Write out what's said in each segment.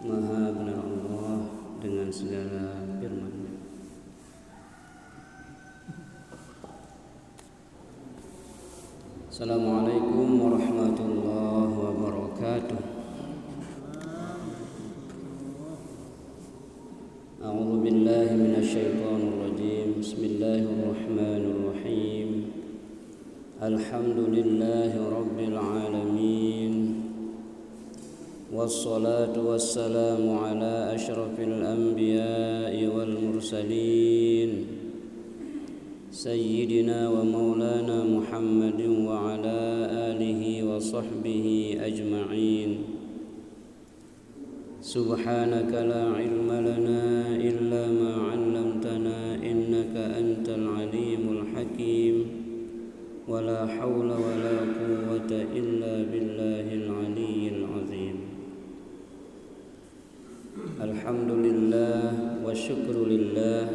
Maha benar Allah dengan segala firman-Nya. Assalamualaikum warahmatullahi wabarakatuh. A'udzu billahi minasyaitonir rajim. Bismillahirrahmanirrahim. Alhamdulillahi rabbil alamin. Wassalatu wassalamu ala asyrafil anbiya'i wal mursalin Sayyidina wa maulana Muhammadin wa ala alihi wa sahbihi ajma'in. Subhanaka la ilma lana illa ma 'allamtana innaka antal alimul hakim. Wa la hawla wa la quwwata illa billahil aliyyil azim. Alhamdulillah wa syukru lillah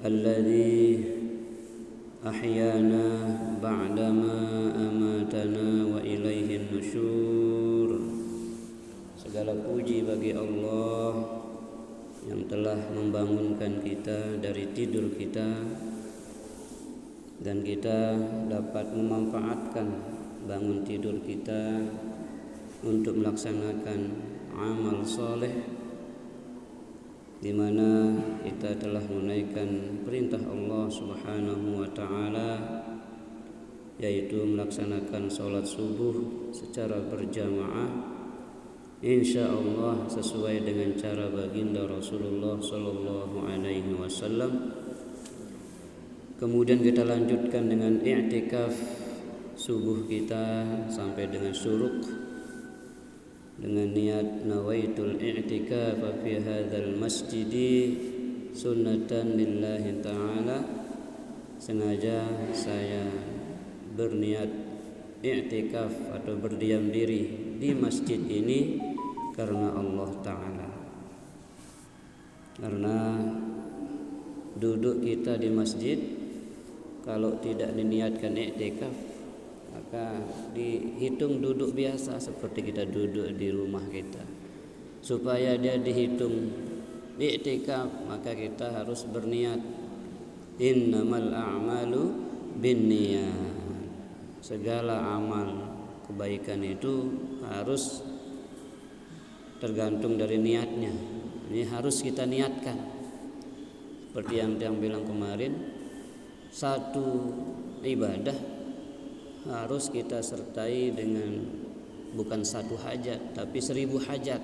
alladzi ahyana ba'dama amatana wa ilaihin nusyur. Segala puji bagi Allah yang telah membangunkan kita dari tidur kita dan kita dapat memanfaatkan bangun tidur kita untuk melaksanakan amal soleh, di mana kita telah menunaikan perintah Allah Subhanahu wa taala, yaitu melaksanakan salat subuh secara berjamaah insyaallah sesuai dengan cara baginda Rasulullah sallallahu alaihi wasallam. Kemudian kita lanjutkan dengan i'tikaf subuh kita sampai dengan syuruk dengan niat nawaitul i'tikaf fi hadzal masjidi sunnatan lillahi ta'ala. Sengaja saya berniat i'tikaf atau berdiam diri di masjid ini karena Allah Ta'ala. Karena duduk kita di masjid kalau tidak diniatkan i'tikaf maka dihitung duduk biasa seperti kita duduk di rumah kita. Supaya dia dihitung i'tikaf maka kita harus berniat innamal a'malu binniyat. Segala amal kebaikan itu harus tergantung dari niatnya. Ini harus kita niatkan. Seperti yang bilang kemarin, satu ibadah harus kita sertai dengan bukan satu hajat tapi 1000 hajat,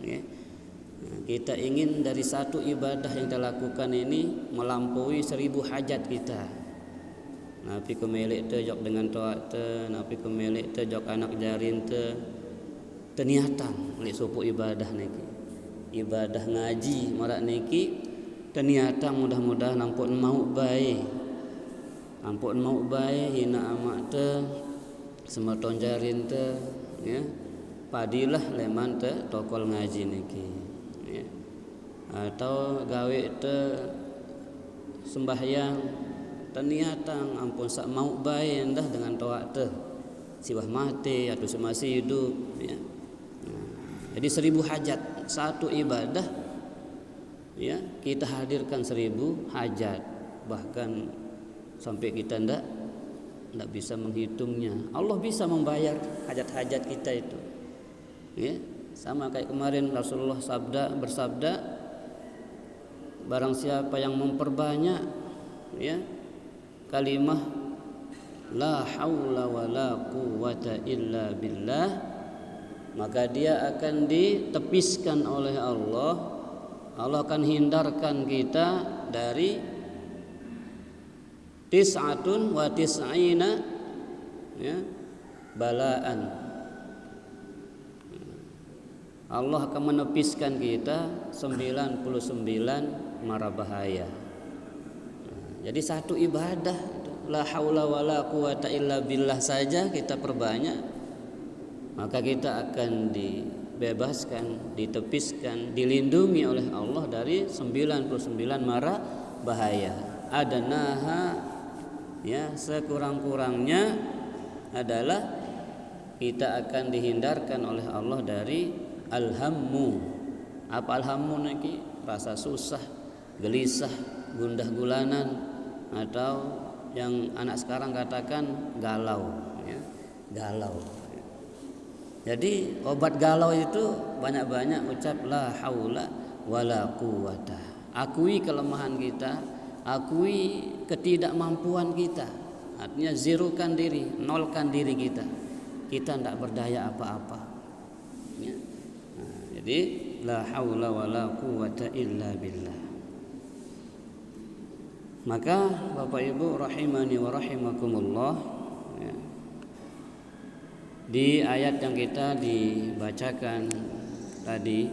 ya. Kita ingin dari satu ibadah yang kita lakukan ini melampaui 1000 hajat kita. Napi kemelik te jok dengan toak te, napi kemelik te jok anak jarin te, teniatan oleh supu ibadah niki. Ibadah ngaji marak niki teniatan mudah-mudahan ampun mau baik. Ampun mau baik hina amak te sematon jarin te, ya. Padilah leman te tokol ngaji niki, ya. Atau gawe te sembahyang teniatan ampun sak mau baik endah dengan toak te siwah mati atau masih hidup, ya. Jadi 1000 hajat satu ibadah, ya, kita hadirkan 1000 hajat, bahkan sampai kita ndak bisa menghitungnya. Allah bisa membayar hajat-hajat kita itu, ya. Sama kayak kemarin Rasulullah bersabda, barang siapa yang memperbanyak, ya, kalimah la haula wala quwwata illa billah, maka dia akan ditepiskan oleh Allah. Allah akan hindarkan kita dari tis'atun wa tis'ina, ya, balaan. Allah akan menepiskan kita 99 mara bahaya. Jadi satu ibadah la haula wala quwata illa billah saja kita perbanyak, maka kita akan dibebaskan, ditepiskan, dilindungi oleh Allah dari 99 mara bahaya. Adanaha, ya, sekurang-kurangnya adalah kita akan dihindarkan oleh Allah dari al-hammu. Apa al-hammu niki? Rasa susah, gelisah, gundah gulanan, atau yang anak sekarang katakan galau, ya. Galau. Jadi obat galau itu banyak-banyak ucap la haula wala quwata. Akui kelemahan kita, akui ketidakmampuan kita. Artinya zerokan diri, nolkan diri kita. Kita tidak berdaya apa-apa. Ya. Nah, jadi la haula wala quwata illa billah. Maka Bapak Ibu rahimani wa rahimakumullah, ya, di ayat yang kita dibacakan tadi,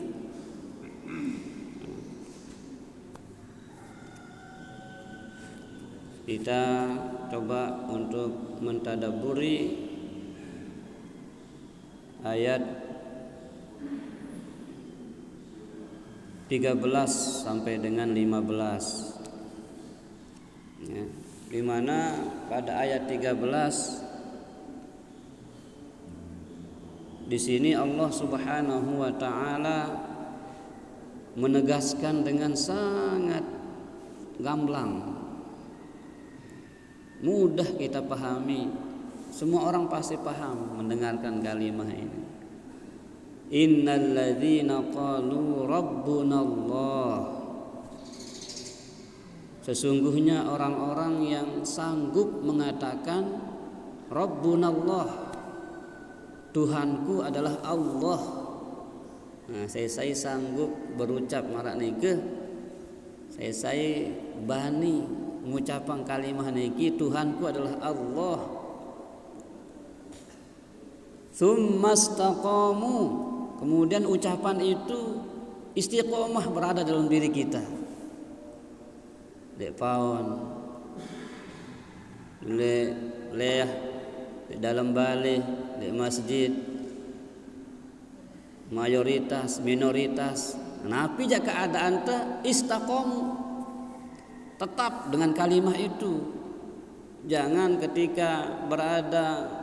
kita coba untuk mentadabburi ayat 13 sampai dengan 15. Ya, di mana pada ayat 13 di sini Allah Subhanahu wa taala menegaskan dengan sangat gamblang, mudah kita pahami. Semua orang pasti paham mendengarkan kalimat ini. Innal ladzina qalu rabbunallah. Sesungguhnya orang-orang yang sanggup mengatakan rabbunallah, Tuhanku adalah Allah. Nah, saya sanggup berucap marak nike, saya bani mengucapkan kalimat niki, Tuhanku adalah Allah. Tsumastaqamu, kemudian ucapan itu istiqomah berada dalam diri kita. Dek paon, leh di dalam balik, di masjid, mayoritas, minoritas. Napi jika keadaan te istaqamu, tetap dengan kalimat itu. Jangan ketika berada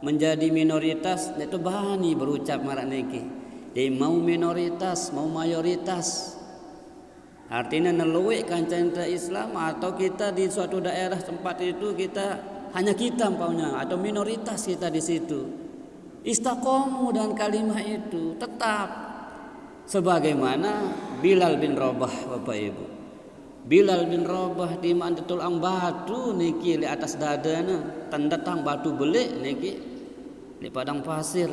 menjadi minoritas itu bani berucap marak niki. Jadi mau minoritas, mau mayoritas. Artinya neluik kancanta Islam, atau kita di suatu daerah tempat itu kita hanya kita umpamanya atau minoritas kita di situ. Istaqamu dengan kalimat itu tetap sebagaimana Bilal bin Rabah, Bapak Ibu. Bilal bin Rabah di mantul ang batu niki di atas dadana, tanda tang batu belik niki di padang pasir.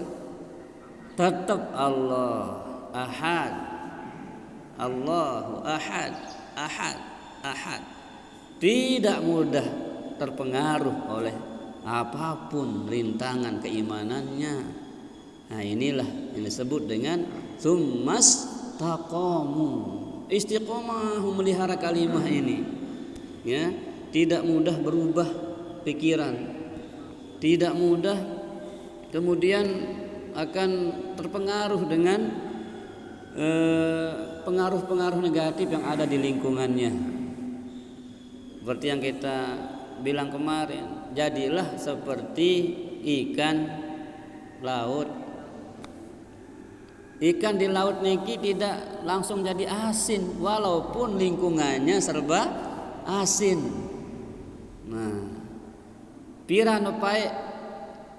Tetap Allah Ahad, Allahu Ahad, Ahad, Ahad. Tidak mudah terpengaruh oleh apapun rintangan keimanannya. Nah, inilah yang disebut dengan tsummas taqamu. Istiqomah memelihara kalimat ini, ya, tidak mudah berubah pikiran, tidak mudah kemudian akan terpengaruh dengan pengaruh-pengaruh negatif yang ada di lingkungannya. Seperti yang kita bilang kemarin, jadilah seperti ikan laut. Ikan di laut niki tidak langsung jadi asin walaupun lingkungannya serba asin. Nah, pira nopai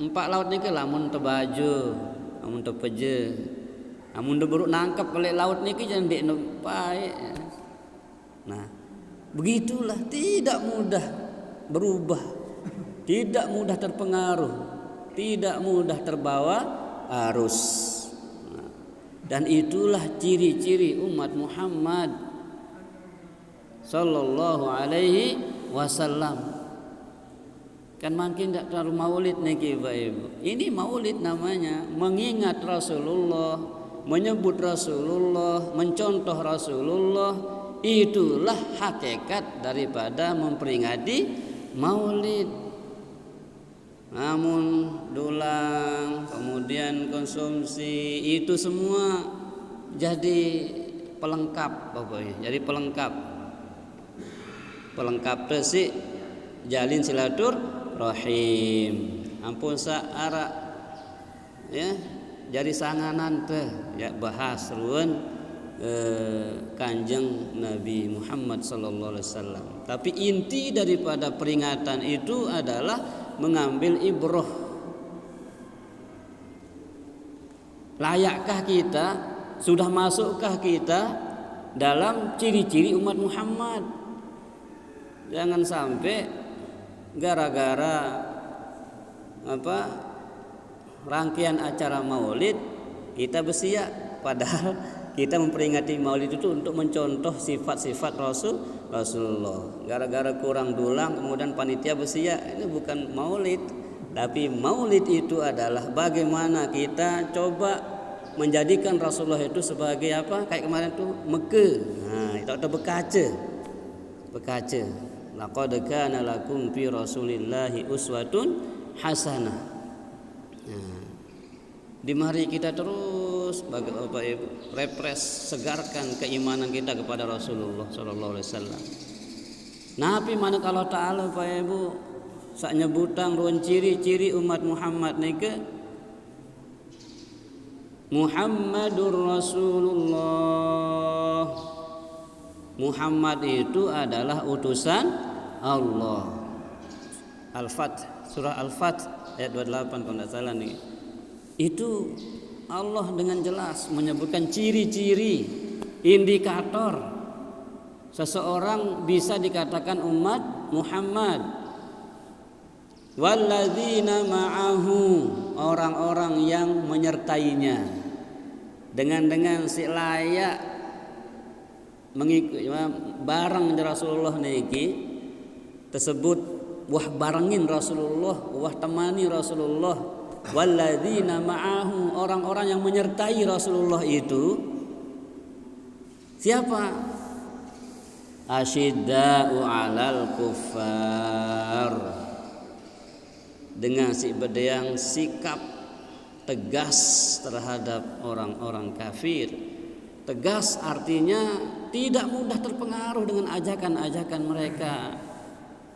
empat laut niki lamun tebaju, lamun tepeje, lamun deburuk nangkap oleh laut niki jangan dek nopai. Nah, begitulah, tidak mudah berubah, tidak mudah terpengaruh, tidak mudah terbawa arus. Dan itulah ciri-ciri umat Muhammad sallallahu alaihi wasallam. Kan makin tidak terlalu maulid niki Bapak Ibu. Ini maulid namanya, mengingat Rasulullah, menyebut Rasulullah, mencontoh Rasulullah. Itulah hakikat daripada memperingati maulid. Namun dulang, kemudian konsumsi, itu semua jadi pelengkap Bapak. Jadi pelengkap resik jalin silaturahim. Ampun saarak ya jadi sanganan teh ya bahas ruan Kanjeng Nabi Muhammad sallallahu alaihi wasallam. Tapi inti daripada peringatan itu adalah mengambil ibrah. Layakkah kita, sudah masukkah kita dalam ciri-ciri umat Muhammad? Jangan sampai gara-gara rangkaian acara Maulid kita bersiap, padahal kita memperingati Maulid itu untuk mencontoh sifat-sifat Rasulullah. Gara-gara kurang dulang kemudian panitia bersiap, ini bukan Maulid. Tapi Maulid itu adalah bagaimana kita coba menjadikan Rasulullah itu sebagai apa? Kayak kemarin tuh Mekah. Nah, itu ada bekaca. Laqad kana lakum fi Rasulillahi uswatun hasanah. Nah, di mari kita terus repres segarkan keimanan kita kepada Rasulullah sallallahu alaihi wasallam. Nabi mana kalau taala Bapak Ibu sak nyebutang ruan ciri-ciri umat Muhammad nike Muhammadur Rasulullah. Muhammad itu adalah utusan Allah. Al-Fath, surah Al-Fath ayat 28 kalau tidak salah nih. Itu Allah dengan jelas menyebutkan ciri-ciri, indikator seseorang bisa dikatakan umat Muhammad. Walladzina ma'ahu, orang-orang yang menyertainya. Dengan si layak mengikuti bareng Rasulullah niki tersebut wah barengin Rasulullah, wah temani Rasulullah. Walladzina ma'ahu, orang-orang yang menyertai Rasulullah itu siapa? Asyidda'u 'alal kuffar, dengan si bedayang sikap tegas terhadap orang-orang kafir. Tegas artinya tidak mudah terpengaruh dengan ajakan-ajakan mereka.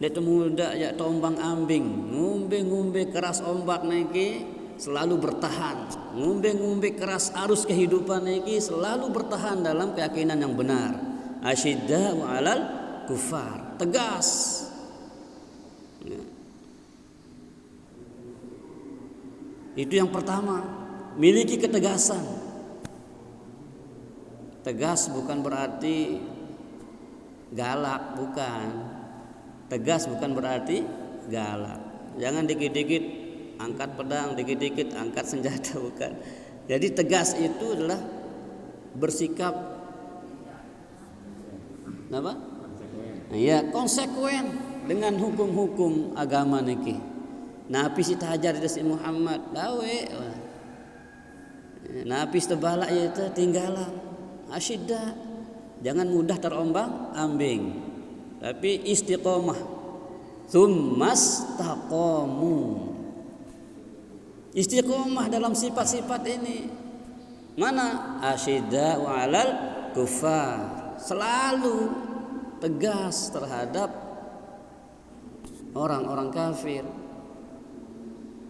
Dia muda ya tombang ambing, ngumbe keras ombak niki selalu bertahan, ngumbe keras arus kehidupan niki selalu bertahan dalam keyakinan yang benar. Asyidda'u 'alal kufar, tegas. Ya. Itu yang pertama, miliki ketegasan. Tegas bukan berarti galak, bukan. Tegas bukan berarti galak. Jangan dikit-dikit angkat pedang, dikit-dikit angkat senjata, bukan. Jadi tegas itu adalah bersikap apa? Ya, konsekuen dengan hukum-hukum agama niki. Nabi si tahajar di Muhammad dawe. Nabi sebalak ya itu tinggalan. Asyidda, jangan mudah terombang ambing, tapi istiqomah. Tsumastaqamu, istiqomah dalam sifat-sifat ini. Mana? Asyidda wa 'alal kufar, selalu tegas terhadap orang-orang kafir.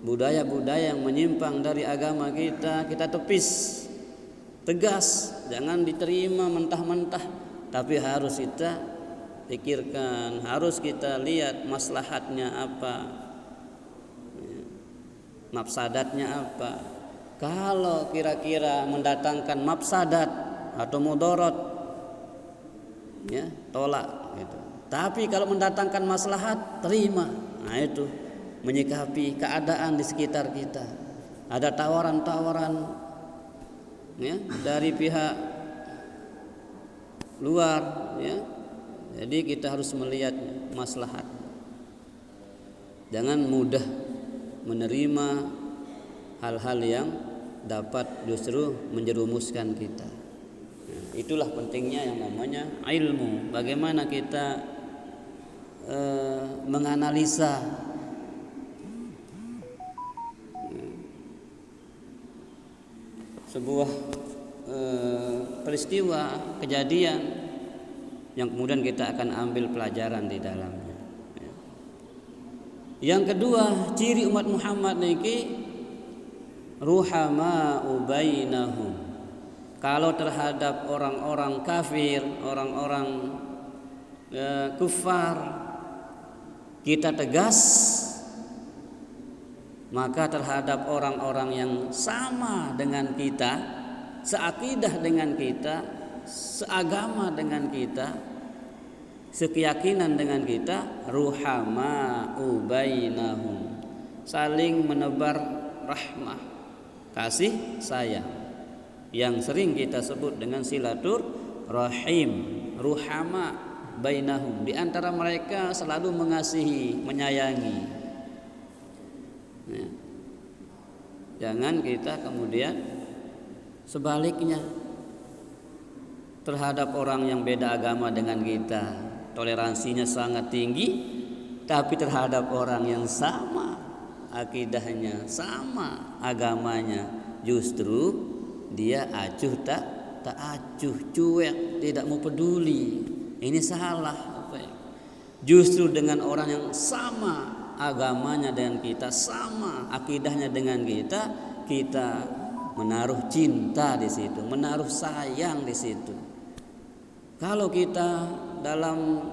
Budaya-budaya yang menyimpang dari agama kita tepis. Tegas, jangan diterima mentah-mentah, tapi harus kita pikirkan, harus kita lihat maslahatnya apa, mafsadatnya apa. Kalau kira-kira mendatangkan mafsadat atau mudarat, ya tolak gitu. Tapi kalau mendatangkan maslahat, terima. Nah itu menyikapi keadaan di sekitar kita. Ada tawaran-tawaran ya dari pihak luar, ya. Jadi kita harus melihat maslahat. Jangan mudah menerima hal-hal yang dapat justru menjerumuskan kita. Nah, itulah pentingnya yang namanya ilmu. Bagaimana kita menganalisa sebuah peristiwa, kejadian yang kemudian kita akan ambil pelajaran di dalamnya. Yang kedua, ciri umat Muhammad niki ruhama'u bainahum. Kalau terhadap orang-orang kafir, orang-orang kufar kita tegas, maka terhadap orang-orang yang sama dengan kita, seakidah dengan kita, seagama dengan kita, sekeyakinan dengan kita, ruhama'u bainahum, saling menebar rahmah, kasih sayang, yang sering kita sebut dengan silaturahim. Ruhama bainahum, di antara mereka selalu mengasihi, menyayangi. Ya. Jangan kita kemudian sebaliknya, terhadap orang yang beda agama dengan kita toleransinya sangat tinggi, tapi terhadap orang yang sama akidahnya, sama agamanya, justru dia acuh tak acuh, cuek, tidak mau peduli. Ini salah. Justru dengan orang yang sama agamanya dengan kita, sama akidahnya dengan kita, kita menaruh cinta di situ, menaruh sayang di situ. Kalau kita dalam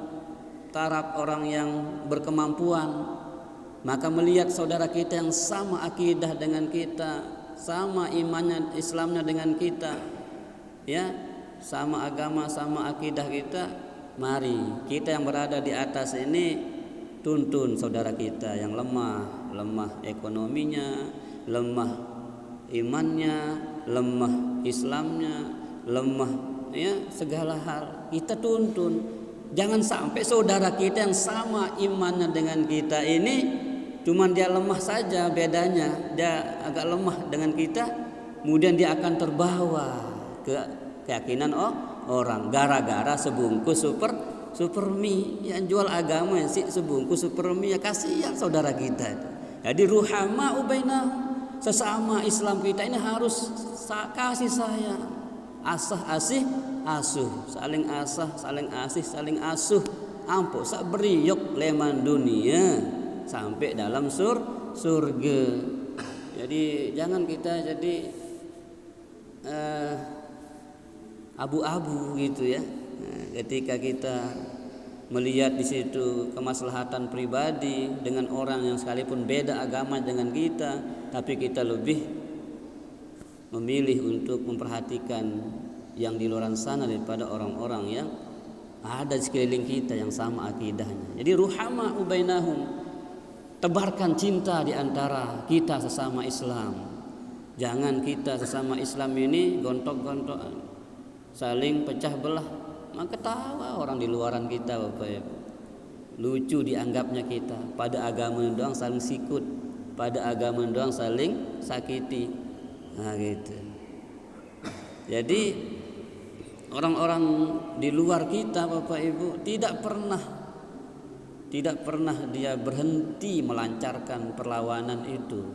taraf orang yang berkemampuan, maka melihat saudara kita yang sama akidah dengan kita, sama imannya, Islamnya dengan kita, ya, sama agama, sama akidah kita, mari kita yang berada di atas ini tuntun saudara kita yang lemah ekonominya, lemah imannya, lemah Islamnya, lemah ya segala hal, kita tuntun. Jangan sampai saudara kita yang sama imannya dengan kita ini, cuman dia lemah saja, bedanya dia agak lemah dengan kita, kemudian dia akan terbawa ke keyakinan orang gara-gara sebungkus super mie yang jual agama sih, sebungkus super mie. Ya kasihan saudara kita. Jadi ruhama'u bainahum, sesama Islam kita ini harus kasih sayang, asih asuh, saling asah, saling asih, saling asuh, ampun sak beriok leman dunia sampai dalam surga. Jadi jangan kita jadi abu-abu gitu ya. Ketika kita melihat di situ kemaslahatan pribadi dengan orang yang sekalipun beda agama dengan kita, tapi kita lebih memilih untuk memperhatikan yang di luar sana daripada orang-orang yang ada di sekeliling kita yang sama akidahnya. Jadi ruhama'u bainahum, tebarkan cinta di antara kita sesama Islam. Jangan kita sesama Islam ini gontok-gontokan, saling pecah belah. Maka ketawa orang di luaran kita, Bapak Ibu. Lucu dianggapnya kita. Pada agama doang saling sikut, pada agama doang saling sakiti. Nah gitu. Jadi orang-orang di luar kita, Bapak Ibu, tidak pernah dia berhenti melancarkan perlawanan itu.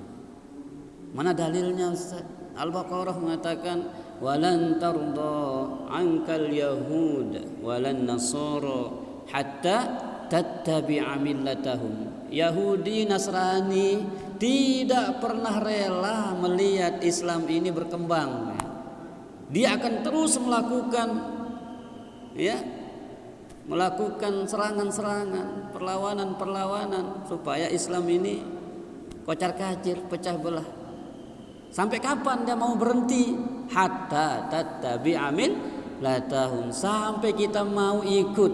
Mana dalilnya Ustaz? Al-Baqarah mengatakan walan tarda ankal yahud walan nasara hatta tattabi'a millatahum. Yahudi Nasrani tidak pernah rela melihat Islam ini berkembang. Dia akan terus melakukan serangan-serangan, perlawanan supaya Islam ini kocar-kacir, pecah belah. Sampai kapan dia mau berhenti? Hatta tattabi'a millatahum, sampai kita mau ikut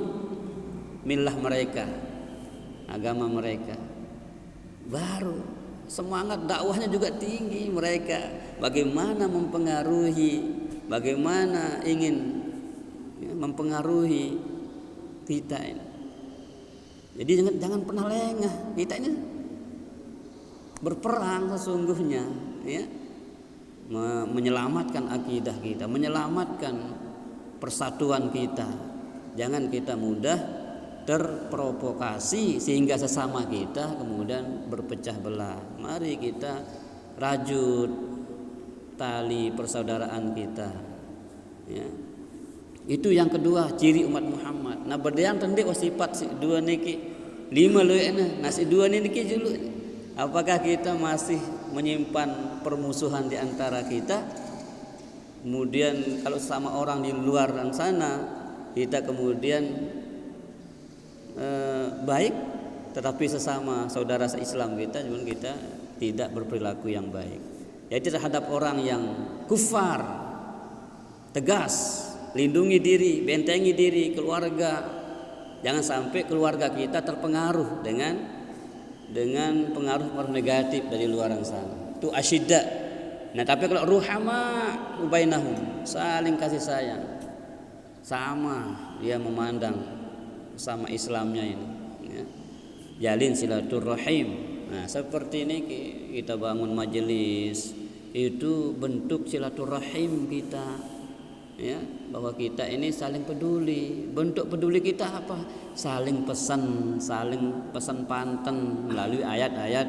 milah mereka, agama mereka. Baru semangat dakwahnya juga tinggi mereka. Bagaimana mempengaruhi, bagaimana ingin mempengaruhi kita ini. Jadi jangan pernah lengah. Kita ini berperang sesungguhnya, ya, menyelamatkan akidah kita, menyelamatkan persatuan kita. Jangan kita mudah terprovokasi sehingga sesama kita kemudian berpecah belah. Mari kita rajut tali persaudaraan kita, ya. Itu yang kedua ciri umat Muhammad. Nah berdiam tende sifat si dua niki 5 leuna nasi dua niki julu Apakah kita masih menyimpan permusuhan di antara kita? Kemudian kalau sama orang di luar sana kita kemudian baik, tetapi sesama saudara se-Islam kita cuman kita tidak berperilaku yang baik. Yaitu terhadap orang yang kufar, tegas, lindungi diri, bentengi diri, keluarga. Jangan sampai keluarga kita terpengaruh dengan pengaruh negatif dari luar sana. Itu asyidda. Nah, tapi kalau ruhama bainahum, saling kasih sayang, sama dia memandang sama Islamnya ini, ya. Jalin silaturahim. Nah, seperti ini kita bangun majelis, itu bentuk silaturahim kita, ya, bahwa kita ini saling peduli. Bentuk peduli kita apa? Saling pesan pantun melalui ayat-ayat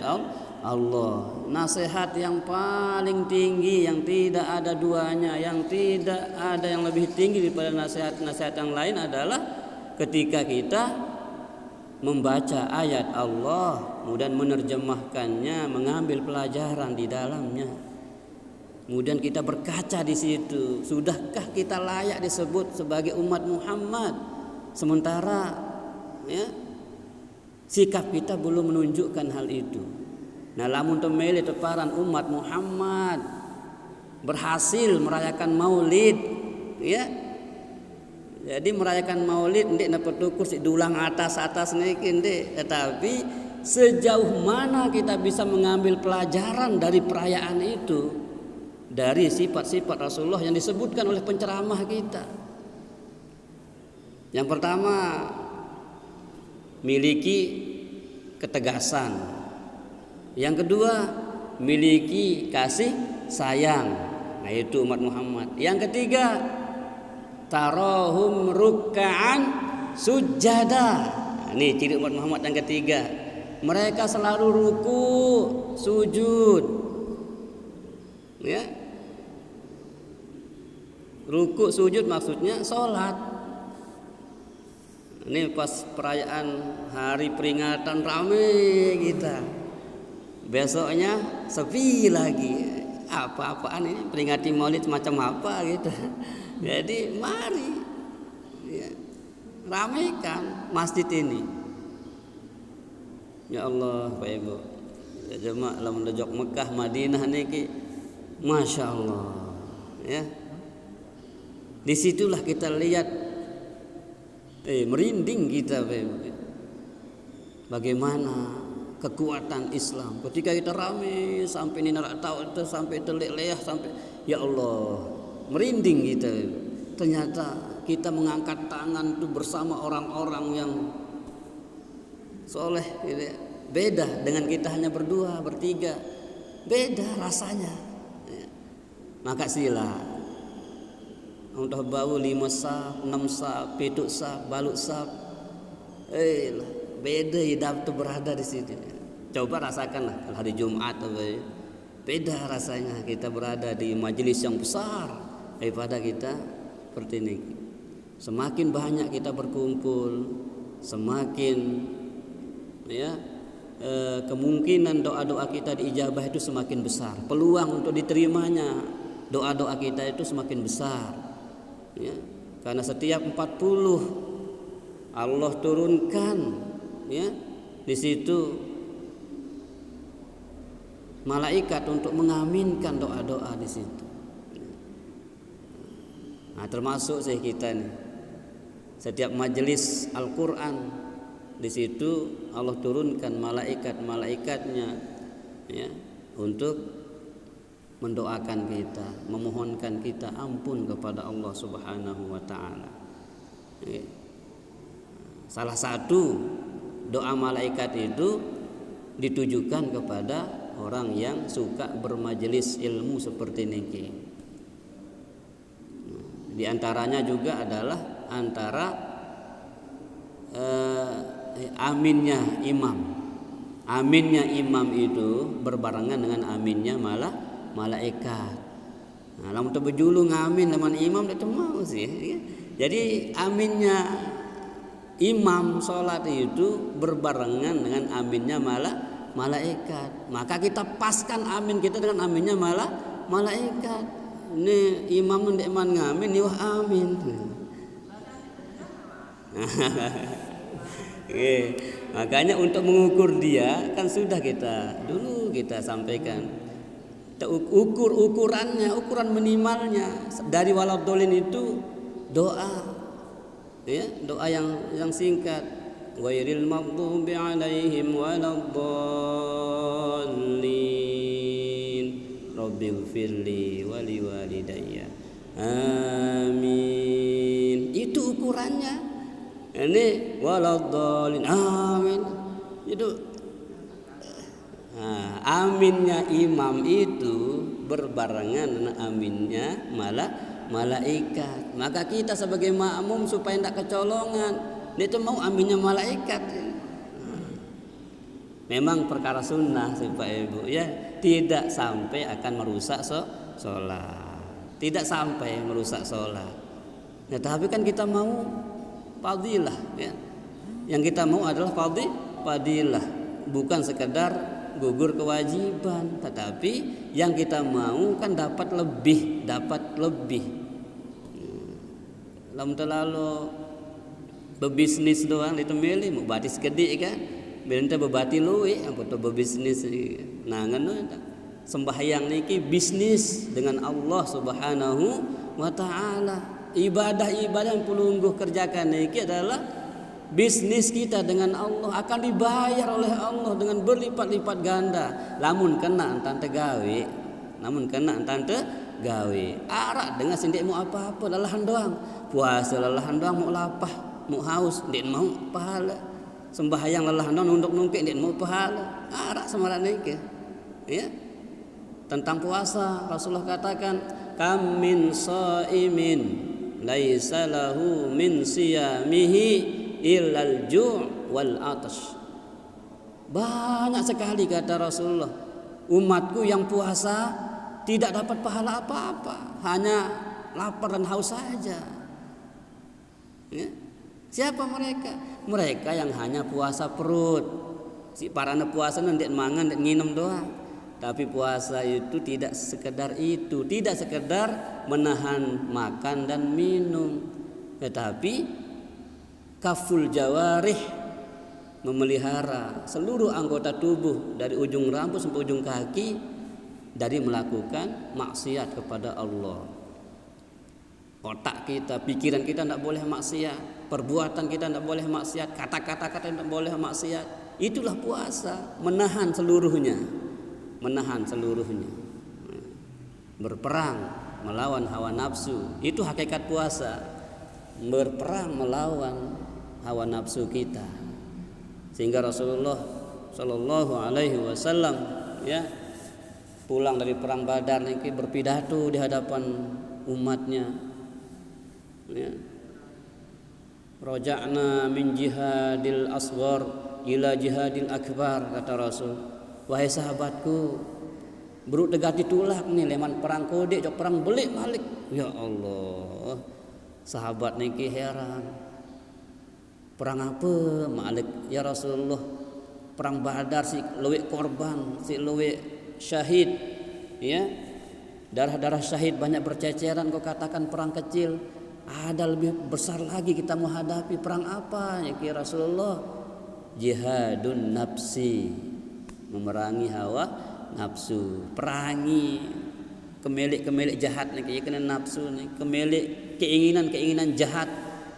Allah. Nasihat yang paling tinggi, yang tidak ada duanya, yang tidak ada yang lebih tinggi daripada nasihat-nasihat yang lain adalah ketika kita membaca ayat Allah, kemudian menerjemahkannya, mengambil pelajaran di dalamnya. Kemudian kita berkaca di situ, sudahkah kita layak disebut sebagai umat Muhammad? Sementara ya, sikap kita belum menunjukkan hal itu. Nah, lamun temeli teparan umat Muhammad berhasil merayakan Maulid, ya. Jadi merayakan Maulid ndik dapat ukur si dulang atas niki ndik, tetapi sejauh mana kita bisa mengambil pelajaran dari perayaan itu, dari sifat-sifat Rasulullah yang disebutkan oleh penceramah kita. Yang pertama, miliki ketegasan. Yang kedua, miliki kasih sayang. Nah, itu umat Muhammad. Yang ketiga, tarahum ruk'an sujada. Nah, ini ciri umat Muhammad yang ketiga. Mereka selalu ruku, sujud. Ya. Ruku, sujud maksudnya sholat. Ini pas perayaan hari peringatan rame kita. Besoknya sepi lagi. Apa-apaan ini peringati Maulid macam apa gitu. Jadi mari ya, ramaikan masjid ini. Ya Allah, Pak Ibu. Ya jemaah lamun dejok Mekah Madinah niki Masya Allah. Ya. Disitulah kita lihat merinding kita, Pak Ibu. Bagaimana kekuatan Islam ketika kita rame sampai ini tahu itu sampai terleleh sampai ya Allah merinding kita. Ternyata kita mengangkat tangan itu bersama orang-orang yang soleh gitu. Beda dengan kita hanya berdua bertiga, beda rasanya ya. Maka sila untuk bau 5 saf 6 saf 7 saf balut saf beda hidup tuh berada di sini. Coba rasakanlah kalau hari Jumat beda rasanya kita berada di majelis yang besar daripada kita seperti ini. Semakin banyak kita berkumpul, semakin ya kemungkinan doa-doa kita diijabah itu semakin besar. Peluang untuk diterimanya doa-doa kita itu semakin besar. Ya, karena setiap 40 Allah turunkan ya di situ malaikat untuk mengaminkan doa-doa di situ. Nah, termasuk kita nih. Setiap majelis Al-Qur'an di situ Allah turunkan malaikat-malaikatnya ya untuk mendoakan kita, memohonkan kita ampun kepada Allah Subhanahu wa taala. Ya. Salah satu doa malaikat itu ditujukan kepada orang yang suka bermajelis ilmu seperti niki. Di antaranya juga adalah antara aminnya imam. Aminnya imam itu berbarengan dengan aminnya malaikat. Nah, lamun teu bejulu ngamin lamun imam itu mau sih. Ya. Jadi aminnya imam sholat itu berbarengan dengan aminnya malaikat. Maka kita paskan amin kita dengan aminnya malaikat. Ini imam ndek man ngamin wah amin. Makanya untuk mengukur dia kan sudah kita sampaikan. Ukuran minimalnya dari waladhdallin itu doa, ya, doa yang singkat. Ghairil maghdubi 'alaihim waladdallin. Rabbighfirli wa liwalidayya. Amin. Itu ukurannya. Ini waladdallin. Amin. Itu aminnya imam itu berbarengan dengan aminnya malaikat. Maka kita sebagai makmum supaya tidak kecolongan, dia itu mau aminnya malaikat. Memang perkara sunnah sih Pak Ibu ya, tidak sampai akan merusak sholat. Tidak sampai merusak sholat. Nah, tapi kan kita mau fadilah ya. Yang kita mau adalah fadilah, bukan sekedar gugur kewajiban, tetapi yang kita mau kan dapat lebih. Lam terlalu bebisnis doang itu milih mau batis gede kan, benta bebati luwe apa tuh bebisnis nangan sembahyang niki bisnis dengan Allah Subhanahu wa taala. Ibadah yang pelungguh kerjakan niki adalah bisnis kita dengan Allah, akan dibayar oleh Allah dengan berlipat-lipat ganda. Lamun kena entante gawe. Arak dengan sindik mau apa-apa lalahan doang. Puasa lalahan doang mau lapah, mau haus, ndik mau pahala. Sembahyang lalahan doang nunduk-nungkik ndik mau pahala. Arak semarak niki. Ya. Tentang puasa Rasulullah katakan, kam min shaimin laisa lahu min siyamihi illal ju' wal atash. Banyak sekali kata Rasulullah, umatku yang puasa tidak dapat pahala apa-apa, hanya lapar dan haus saja. Ya. Siapa mereka? Mereka yang hanya puasa perut. Si parana puasa ndak mangan ndak nginum doang. Tapi puasa itu tidak sekedar itu, tidak sekedar menahan makan dan minum, tetapi kaful jawarih, memelihara seluruh anggota tubuh dari ujung rambut sampai ujung kaki dari melakukan maksiat kepada Allah. Otak kita, pikiran kita tidak boleh maksiat, perbuatan kita tidak boleh maksiat, kata-kata kita tidak boleh maksiat. Itulah puasa, menahan seluruhnya. Berperang melawan hawa nafsu, itu hakikat puasa. Berperang melawan hawa nafsu kita, sehingga Rasulullah Shallallahu Alaihi Wasallam ya pulang dari perang Badar niki berpidato di hadapan umatnya, ya. Roja'na min jihadil asghar ila jihadil akbar, kata Rasul. Wahai sahabatku, beruk degati tulak nih leman perang kode jok perang belik malik. Ya Allah, sahabat niki heran. Perang apa malik ya Rasulullah? Perang Badar si luwek korban, si luwek syahid, ya. Darah-darah syahid banyak berceceran, kau katakan perang kecil. Ada lebih besar lagi kita mau hadapi. Perang apa ya Rasulullah? Jihadun nafsi, memerangi hawa nafsu, perangi kemilik jahat nih, kena nafsu nih, kemilik keinginan jahat,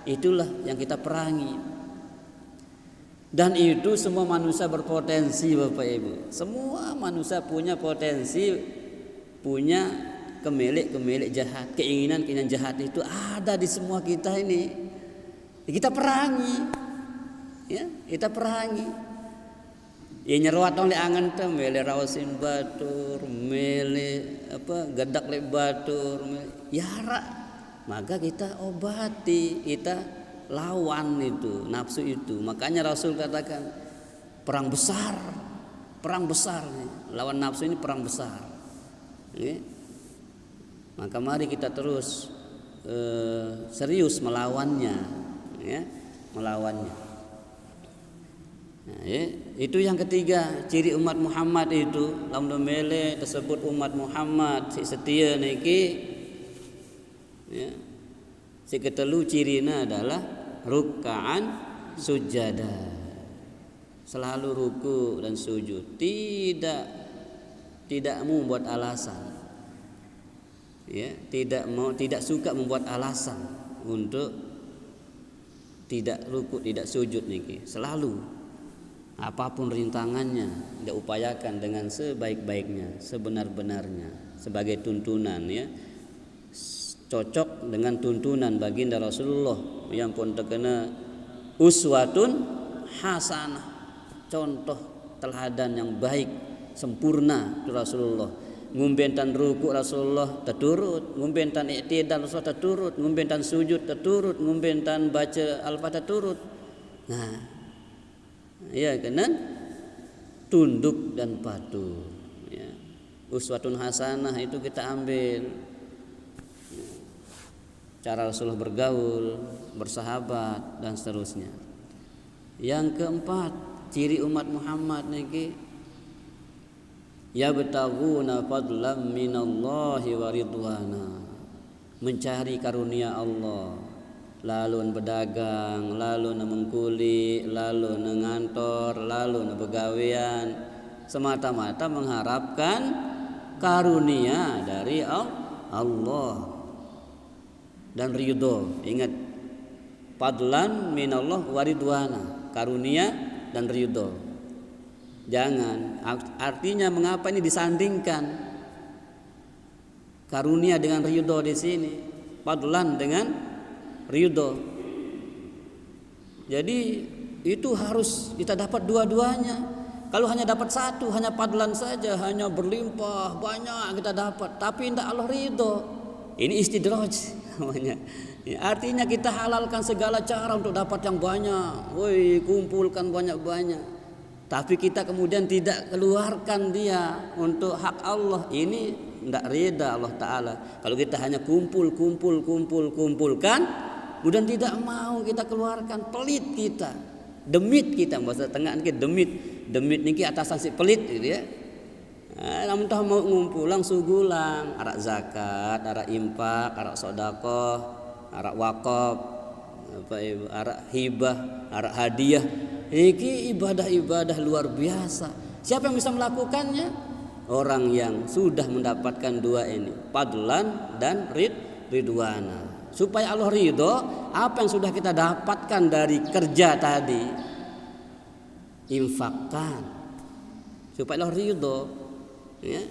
itulah yang kita perangi. Dan itu semua manusia berpotensi, Bapak Ibu. Semua manusia punya potensi, punya kemilik jahat, keinginan jahat itu ada di semua kita ini. Kita perangi, ya, kita perangi. Ya nyeruat dong le angan teh mele rawasin batur, mele gadak le batur, yara. Maka kita obati, kita lawan itu nafsu itu. Makanya Rasul katakan perang besar nih. Lawan nafsu ini perang besar. Ya. Maka mari kita terus serius melawannya, ya, melawannya. Nah, ya. Itu yang ketiga, ciri umat Muhammad itu lamun mele tersebut umat Muhammad si setia niki ya. Si ketelu cirina adalah ruk'an sujada. Selalu ruku dan sujud, tidak membuat alasan. Ya, tidak suka membuat alasan untuk tidak ruku, tidak sujud niki. Selalu apapun rintangannya dia upayakan dengan sebaik-baiknya, sebenar-benarnya sebagai tuntunan ya. Cocok dengan tuntunan baginda Rasulullah yang pun terkena uswatun hasanah, contoh teladan yang baik sempurna itu Rasulullah. Ngumbentan ruku Rasulullah terturut, ngumbentan i'tidal Rasulullah terturut, ngumbentan sujud terturut, ngumbentan baca al-Fatihah terturut. Nah, ya kena tunduk dan patuh ya. Uswatun hasanah itu kita ambil cara Rasulullah bergaul, bersahabat dan seterusnya. Yang keempat, ciri umat Muhammad niki yabtaguna fadlan minallahi wa ridwana, mencari karunia Allah, lalu berdagang, lalu mengkuli, lalu ngantor, lalu begawean, semata-mata mengharapkan karunia dari Allah dan ridho. Ingat, fadlan minallah wa ridwana, karunia dan ridho. Jangan, artinya mengapa ini disandingkan karunia dengan ridho di sini, fadlan dengan ridho. Jadi itu harus kita dapat dua-duanya. Kalau hanya dapat satu, hanya fadlan saja, hanya berlimpah banyak kita dapat, tapi tidak Allah ridho, ini istidraj namanya. Ya, artinya kita halalkan segala cara untuk dapat yang banyak, woi kumpulkan banyak-banyak. Tapi kita kemudian tidak keluarkan dia untuk hak Allah, ini tidak rida Allah Ta'ala. Kalau kita hanya kumpulkan, kemudian tidak mau kita keluarkan, pelit kita, demit kita, bahasa tengah ini demit niki atasan si pelit gitu ya. Namun tahu mau ngumpul langsung gulang, arak zakat, arak infak, arak sedekah, arak wakaf, arak hibah, arak hadiah. Ini ibadah-ibadah luar biasa. Siapa yang bisa melakukannya? Orang yang sudah mendapatkan dua ini, fadlan dan ridwana. Supaya Allah ridho, apa yang sudah kita dapatkan dari kerja tadi, infakkan. Supaya Allah ridho. Ya.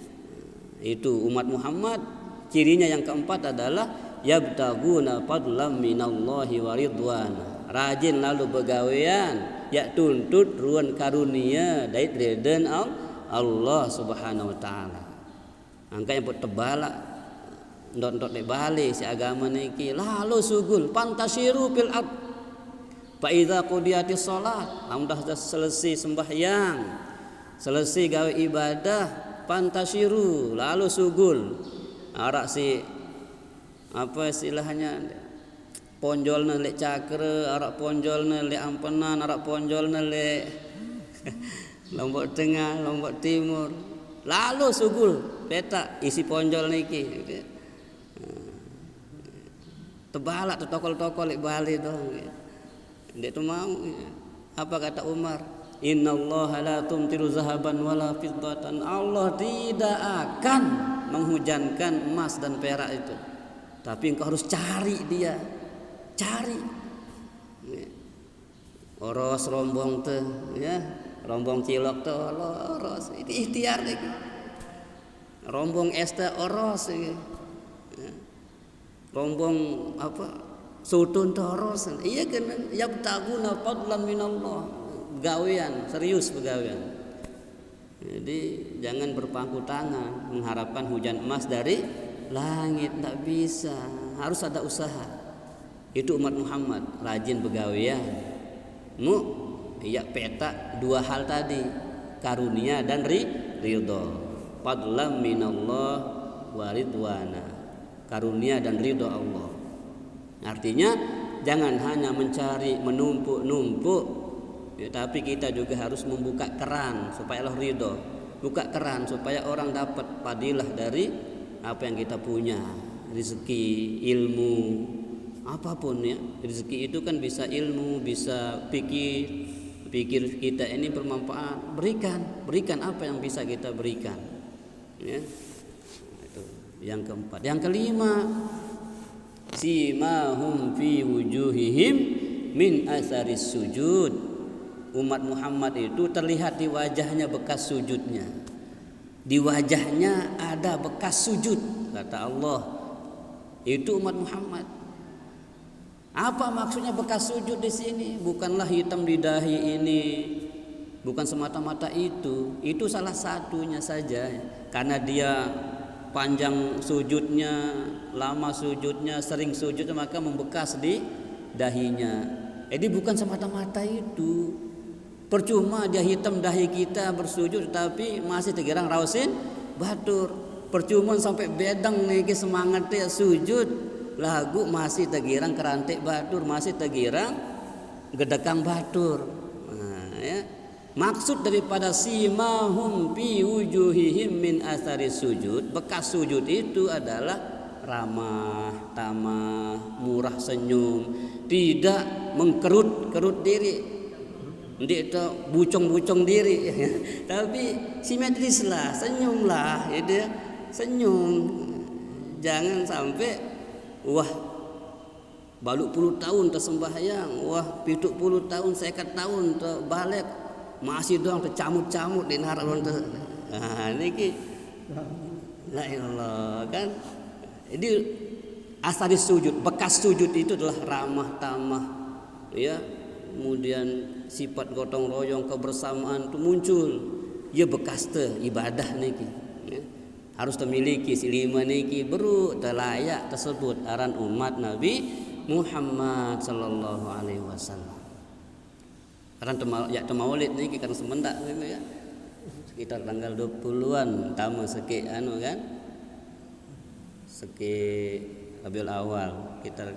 Itu umat Muhammad, cirinya yang keempat adalah yabtaguna fadlan minallahi wa ridwana. Rajin lalu begawean, ya tuntut ruan karunia dari ridhan Allah Subhanahu wa taala. Angka yang tebala ndot de bali si agama niki lalu sugul pantasiru fil ard. Fa idza qudiyatis shalat, lamun dah selesai sembahyang, selesai gawe ibadah, pantasiru lalu sugul. Arak si apa istilahnya? Ponjolna lek cakre, arak ponjolna lek ampenan, arak ponjolna lek Lombok Tengah, Lombok Timur. Lalu sugul peta isi ponjol niki. Tebalak tu tokol-tokol lek Bali dong. Dia tu mau. Apa kata Umar? Innallaha la tumtiru zahaban wala fiddatan. Allah tidak akan menghujankan emas dan perak itu. Tapi engkau harus cari dia. Cari oros rombong tuh ya, rombong cilok tuh oros itu ikhtiar lagi, rombong este oros ya. Rombong apa sutun tuh oros, iya kan, yabtaguna fadlan minallah, gawean serius begawean. Jadi jangan berpangku tangan mengharapkan hujan emas dari langit, tak bisa, harus ada usaha. Itu umat Muhammad, rajin begawean. Ya peta dua hal tadi, karunia dan ridho. Fadlan minallah wa ridwana, karunia dan ridho Allah. Artinya jangan hanya mencari menumpuk-numpuk ya, tapi kita juga harus membuka keran supaya Allah ridho. Buka keran supaya orang dapat fadilah dari apa yang kita punya, rezeki, ilmu, apapun ya. Rezeki itu kan bisa ilmu, bisa pikir kita ini bermanfaat, berikan apa yang bisa kita berikan ya. Itu yang keempat. Yang kelima, simahum fi wujuhihim min asaris sujud. Umat Muhammad itu terlihat di wajahnya bekas sujudnya. Di wajahnya ada bekas sujud, kata Allah. Itu umat Muhammad. Apa maksudnya bekas sujud di sini? Bukanlah hitam di dahi ini, bukan semata-mata itu. Itu salah satunya saja. Karena dia panjang sujudnya, lama sujudnya, sering sujudnya, maka membekas di dahinya. Jadi bukan semata-mata itu. Percuma dia hitam dahi kita bersujud, tapi masih tegirang rausin batur. Percuma sampai bedang nih semangat dia sujud, lagu masih tegirang kerantik batur, masih tegirang gedekang batur. Nah, ya. Maksud daripada simahum fi wujuhihim min athari sujud, bekas sujud itu adalah ramah, tamah, murah senyum, tidak mengkerut-kerut diri. Dia itu bucong-bucong diri, tapi simetrislah, senyumlah, ya, senyum. Jangan sampai wah baluk puluh tahun tersembahyang, wah 70 tahun, 50 tahun terbalik, masih doang tercamut-camut di narak ter. Nah, niki la ilallah kan. Jadi asal sujud, bekas sujud itu adalah ramah tamah, ya. Kemudian sifat gotong royong, kebersamaan itu muncul. Ya bekas ibadah niki. Ya. Harus memiliki silima niki baru terlayak tersebut aran umat Nabi Muhammad sallallahu alaihi wasallam. Karena ya maulid niki kan semendak gitu ya. Sekitar tanggal 20-an tamu seki anu kan. Seki Rabiul Awal kita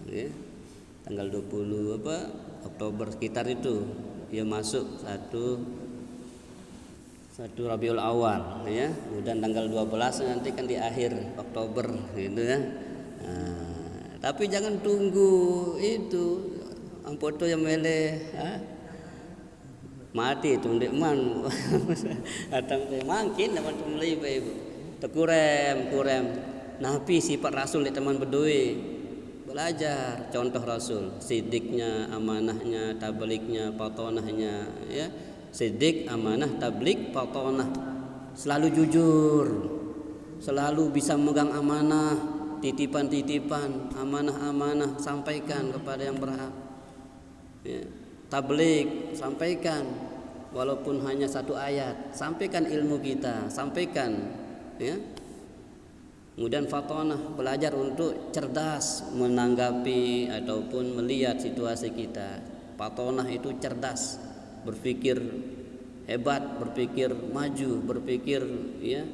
ya. Tanggal 20 Oktober sekitar itu dia masuk satu Rabiul Awal ya. Dan tanggal 12 nanti kan di akhir Oktober gitu ya. Nah, tapi jangan tunggu itu foto yang mele mati tundek man datang makin dapat mulai ibu kurem nabi sifat rasul di teman berdua. Belajar contoh Rasul, sidiknya, amanahnya, tabliknya, patonahnya, ya. Sidik, amanah, tablik, patonah. Selalu jujur, selalu bisa megang amanah, titipan-titipan, amanah-amanah sampaikan kepada yang berhak. Ya. Tablik, sampaikan walaupun hanya satu ayat, sampaikan ilmu kita, sampaikan, ya. Kemudian fatonah, belajar untuk cerdas menanggapi ataupun melihat situasi kita. Fatonah itu cerdas, berpikir hebat, berpikir maju, berpikir ya